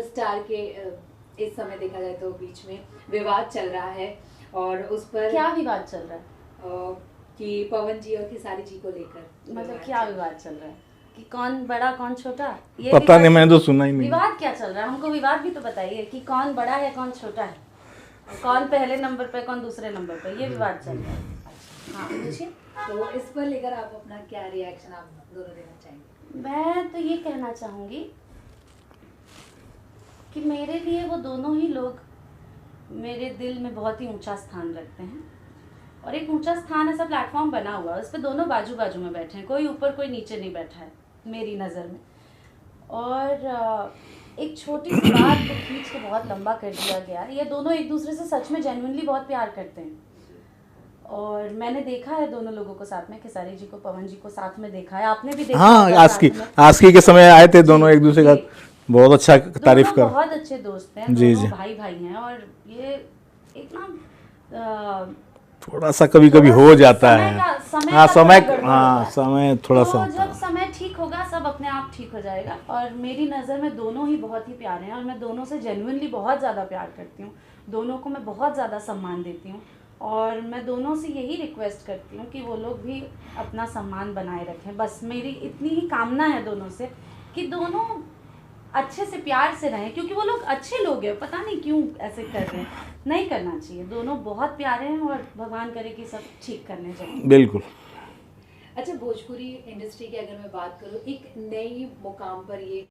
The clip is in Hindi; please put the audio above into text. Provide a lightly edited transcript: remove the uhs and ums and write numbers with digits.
सुपरस्टार के इस समय देखा जाए तो बीच में विवाद चल रहा है और उस पर क्या विवाद चल रहा है? कि पवन जी और खेसारी जी को लेकर मतलब क्या विवाद चल रहा है कि कौन बड़ा कौन छोटा? ये पता नहीं, मैंने तो सुना ही नहीं। विवाद क्या चल रहा है? हमको विवाद भी तो बताइए कि कौन बड़ा है कौन छोटा है, कौन पहले नंबर पे कौन दूसरे नंबर पे, ये विवाद चल रहा है। हाँ पूछिए। तो इस पर लेकर आप अपना क्या रिएक्शन आप दोनों देना चाहेंगे? मैं तो ये कहना चाहूँगी कि मेरे लिए वो दोनों ही लोग मेरे दिल में बहुत ही ऊंचा स्थान रखते हैं, और एक ऊंचा स्थान ऐसा प्लेटफॉर्म बना हुआ है, उस पर दोनों बाजू बाजू में बैठे हैं, कोई ऊपर कोई नीचे नहीं बैठा है मेरी नज़र में। और एक छोटी सी बात को खींच के बहुत लंबा कर दिया गया। ये दोनों एक दूसरे से सच में जेन्युइनली बहुत प्यार करते हैं, और मैंने देखा है दोनों लोगों को साथ में, खेसारी जी को पवन जी को साथ में देखा है, आपने भी देखा हाँ, होगा साथ में। आस्की के समय आए थे दोनों एक दूसरे का, बहुत अच्छा तारीफ कर। बहुत अच्छे दोस्त हैं, जी दोनों जी। भाई भाई हैं, और ये एक ना थोड़ा सा कभी कभी हो जाता है। समय हाँ का समय, थोड़ा गड़बड़ हाँ होता है। समय थोड़ा सा तो होता जब समय ठीक होगा सब अपने आप ठीक हो जाएगा, और मेरी नज़र में दोनों ही बहुत ही प्यारे हैं, और मैं दोनों से जेन्युइनली बहुत ज़्यादा प्यार करती हूँ, दोनों को मैं बहुत ज़्यादा सम्मान देती हूँ, और मैं दोनों से यही रिक्वेस्ट करती हूँ कि वो लोग भी अपना सम्मान बनाए रखें। बस मेरी इतनी ही कामना है दोनों से कि दोनों अच्छे से प्यार से रहें, क्योंकि वो लोग अच्छे लोग हैं, पता नहीं क्यों ऐसे कर रहे हैं, नहीं करना चाहिए। दोनों बहुत प्यारे हैं, और भगवान करे कि सब ठीक करने चाहिए। बिल्कुल। अच्छा, भोजपुरी इंडस्ट्री की अगर मैं बात करूँ, एक नई मुकाम पर ये